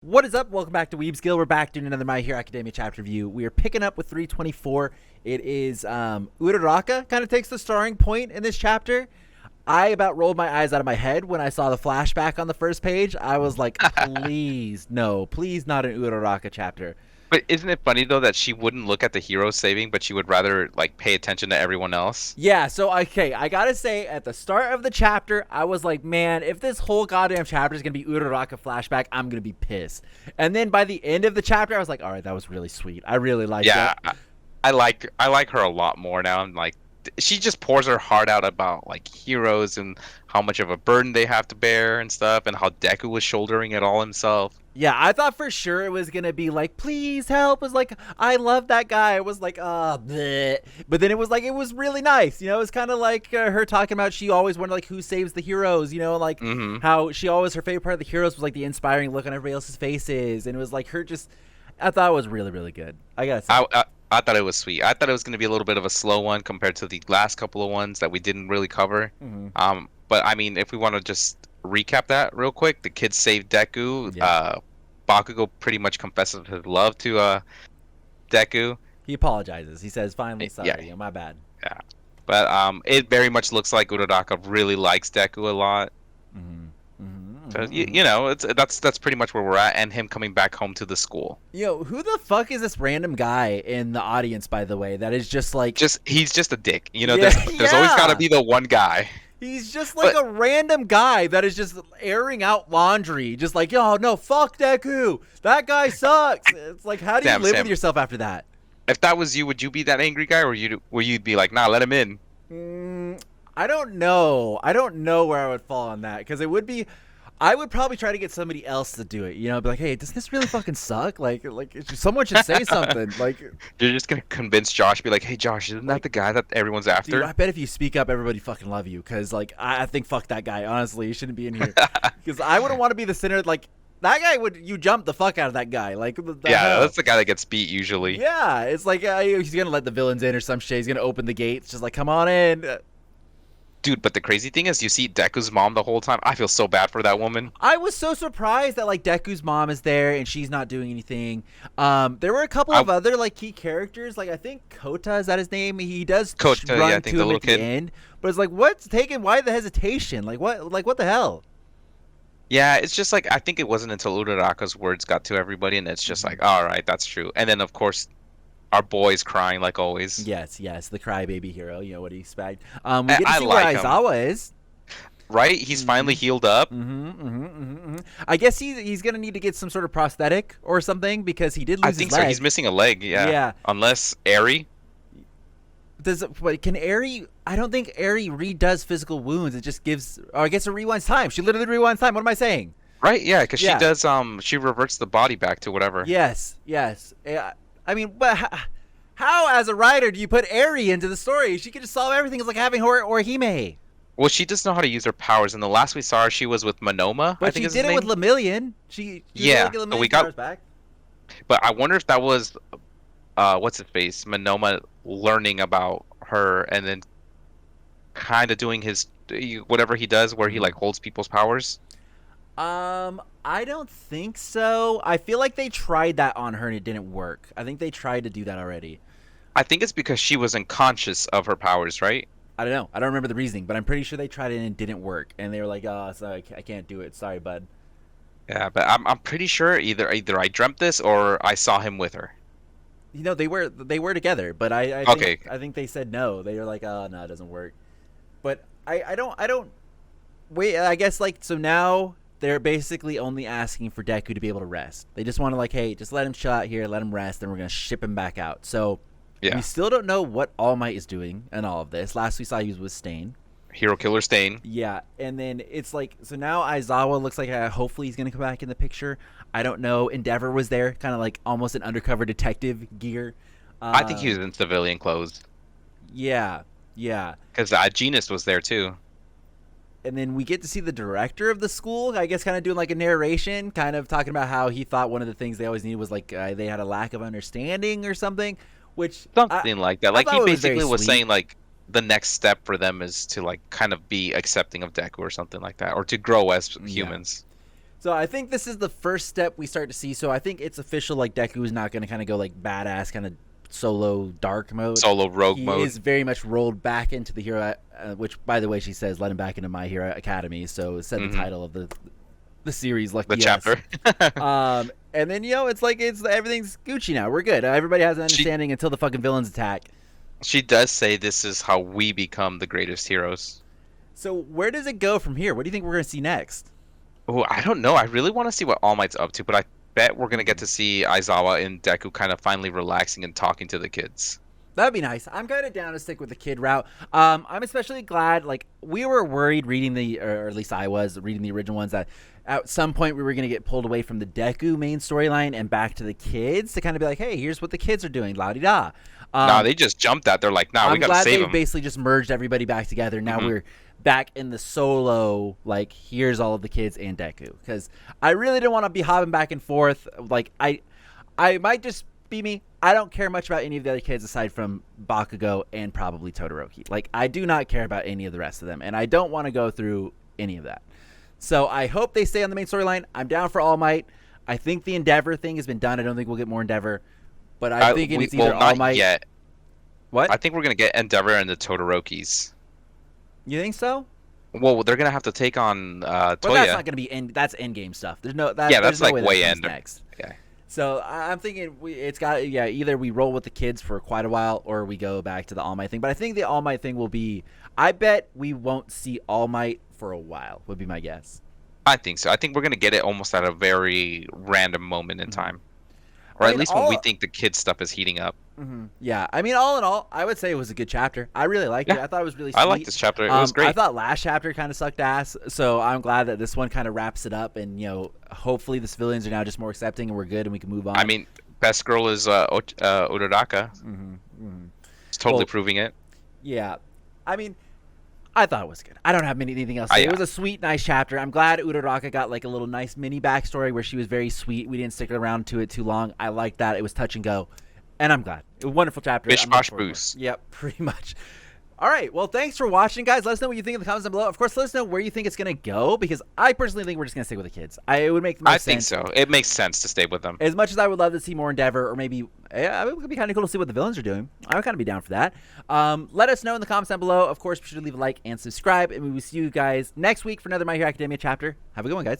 What is up? Welcome back to Weeb's Guild. We're back doing another My Hero Academia chapter review. We are picking up with 324. It is Uraraka kind of takes the starring point in this chapter. I about rolled my eyes out of my head when I saw the flashback on the first page. I was like, please, no, please not an Uraraka chapter. But isn't it funny though that she wouldn't look at the hero saving, but she would rather like pay attention to everyone else? Yeah, so okay, I gotta say, at the start of the chapter, I was like, man, if this whole goddamn chapter is gonna be Uraraka flashback, I'm gonna be pissed. And then by the end of the chapter, I was like, all right, that was really sweet. I really liked Yeah, it. I like her a lot more now. I'm like, she just pours her heart out about like heroes and how much of a burden they have to bear and stuff, and how Deku was shouldering it all himself. Yeah, I thought for sure it was gonna be like, please help. It was like, I love that guy. It was like, bleh. But then it was like, it was really nice. You know, it was kind of like her talking about she always wondered like who saves the heroes. You know, like how she always her favorite part of the heroes was like the inspiring look on everybody else's faces, and it was like her just. I thought it was really really good. I gotta say. I thought it was sweet. I thought it was going to be a little bit of a slow one compared to the last couple of ones that we didn't really cover. But I mean, if we want to just recap that real quick, the kids saved Deku. Yeah. Bakugo pretty much confesses his love to Deku. He apologizes. He says, finally, sorry. Yeah. You know, my bad. Yeah. But it very much looks like Uraraka really likes Deku a lot. So, you know, that's pretty much where we're at, and him coming back home to the school. Yo, who the fuck is this random guy in the audience, by the way? That is just like... He's just a dick. You know, Yeah, there's always got to be the one guy. He's just like a random guy that is just airing out laundry. Just like, yo, no, fuck Deku. That guy sucks. It's like, how do you live with yourself after that? If that was you, would you be that angry guy, or would you be like, nah, let him in? I don't know. I don't know where I would fall on that, because it would be... I would probably try to get somebody else to do it. You know, be like, hey, does this really fucking suck? Like someone should say something. Like, you're just gonna convince Josh, be like, hey, Josh, isn't that the guy that everyone's after? Dude, I bet if you speak up, everybody fucking love you. Because like, I think fuck that guy. Honestly, he shouldn't be in here. Because I wouldn't want to be the center. Like that guy you jump the fuck out of that guy. Like, yeah, that's the guy that gets beat usually. Yeah, it's like he's gonna let the villains in or some shit. He's gonna open the gates, just like, come on in. Dude, but the crazy thing is, you see Deku's mom the whole time. I feel so bad for that woman. I was so surprised that like Deku's mom is there and she's not doing anything. There were a couple of other like key characters. Like I think Kouta, is that his name? He does Kouta, run yeah, I think to the him little at kid. the end. But it's like, what's taking? Why the hesitation? Like what the hell? Yeah, it's just like, I think it wasn't until Uraraka's words got to everybody, and it's just like, all right, that's true. And then of course, our boy's crying like always. Yes, the crybaby hero. You know what do you expect? We get to see like where Aizawa is. Right? He's finally healed up. I guess he's gonna need to get some sort of prosthetic or something, because he did lose his leg. I think so. He's missing a leg. Yeah. Unless Eri. Can Eri? I don't think Eri redoes physical wounds. It just gives, or I guess it rewinds time. She literally rewinds time. What am I saying? Right? Yeah, because she does. She reverts the body back to whatever. Yes. I mean, but how as a writer do you put Eri into the story? She could just solve everything. It's like having her or Hime. Well, she does know how to use her powers, and the last we saw her, she was with Monoma. But I think she did it with Lemillion. She yeah, so we got back. But I wonder if that was, what's his face, Monoma learning about her and then kind of doing his whatever he does, where he like holds people's powers. I don't think so. I feel like they tried that on her and it didn't work. I think they tried to do that already. I think it's because she was unconscious of her powers, right? I don't know. I don't remember the reasoning, but I'm pretty sure they tried it and it didn't work. And they were like, "Oh, sorry, I can't do it. Sorry, bud." Yeah, but I'm pretty sure either I dreamt this or I saw him with her. You know, they were together, but I think they said no. They were like, "Oh, no, it doesn't work." But I don't wait. I guess like, so now they're basically only asking for Deku to be able to rest. They just want to like, hey, just let him chill out here, let him rest, then we're gonna ship him back out. So. Yeah. We still don't know what All Might is doing in all of this. Last we saw, he was with Stain. Hero Killer Stain. Yeah, and then it's like, so now Aizawa looks like hopefully he's going to come back in the picture. I don't know. Endeavor was there, kind of like almost an undercover detective gear. I think he was in civilian clothes. Yeah. Because Genus was there too. And then we get to see the director of the school, I guess, kind of doing like a narration, kind of talking about how he thought one of the things they always needed was like they had a lack of understanding or something. Which something like that. Like he basically was saying like the next step for them is to like kind of be accepting of Deku or something like that, or to grow as humans. So I think this is the first step we start to see. So I think it's official. Like Deku is not going to kind of go like badass kind of solo dark mode. Solo rogue mode. He is very much rolled back into the hero, which by the way she says let him back into My Hero Academy. So it said the title of the series, like the chapter. And then it's like everything's Gucci now. We're good. Everybody has an understanding until the fucking villains attack. She does say this is how we become the greatest heroes. So where does it go from here? What do you think we're going to see next? Oh, I don't know. I really want to see what All Might's up to, but I bet we're going to get to see Aizawa and Deku kind of finally relaxing and talking to the kids. That'd be nice. I'm kind of down to stick with the kid route. I'm especially glad, like, we were worried reading or at least I was reading the original ones, that at some point we were going to get pulled away from the Deku main storyline and back to the kids to kind of be like, hey, here's what the kids are doing, la-di-da. No, they just jumped that. They're like, we got to save them. I'm glad they basically just merged everybody back together. Now we're back in the solo, like, here's all of the kids and Deku. Because I really didn't want to be hopping back and forth. Like, I might just be me. I don't care much about any of the other kids aside from Bakugo and probably Todoroki. Like, I do not care about any of the rest of them. And I don't want to go through any of that. So I hope they stay on the main storyline. I'm down for All Might. I think the Endeavor thing has been done. I don't think we'll get more Endeavor. But I think it's either All Might. Yet. What? I think we're going to get Endeavor and the Todorokis. You think so? Well, they're going to have to take on Toya. But that's not going to be that's endgame stuff. There's no that's no like way end next. Yeah. So I'm thinking it's got either we roll with the kids for quite a while or we go back to the All Might thing. But I think the All Might thing will be. I bet we won't see All Might for a while. Would be my guess. I think so. I think we're going to get it almost at a very random moment in time. Or at least when we think the kid stuff is heating up. Yeah. I mean, all in all, I would say it was a good chapter. I really liked it. I thought it was really sweet. I liked this chapter. It was great. I thought last chapter kind of sucked ass. So I'm glad that this one kind of wraps it up. And, hopefully the civilians are now just more accepting and we're good and we can move on. I mean, best girl is Uraraka. It's totally proving it. Yeah. I mean, I thought it was good. I don't have anything else to say. It was a sweet, nice chapter. I'm glad Uraraka got like a little nice mini backstory where she was very sweet. We didn't stick around to it too long. I liked that. It was touch and go. And I'm glad. It was a wonderful chapter. Bish bosh boos. Yep, pretty much. All right. Well, thanks for watching, guys. Let us know what you think in the comments down below. Of course, let us know where you think it's going to go, because I personally think we're just going to stick with the kids. It would make the most sense. I think so. It makes sense to stay with them. As much as I would love to see more Endeavor, or maybe it would be kind of cool to see what the villains are doing. I would kind of be down for that. Let us know in the comments down below. Of course, be sure to leave a like and subscribe, and we will see you guys next week for another My Hero Academia chapter. Have a good one, guys.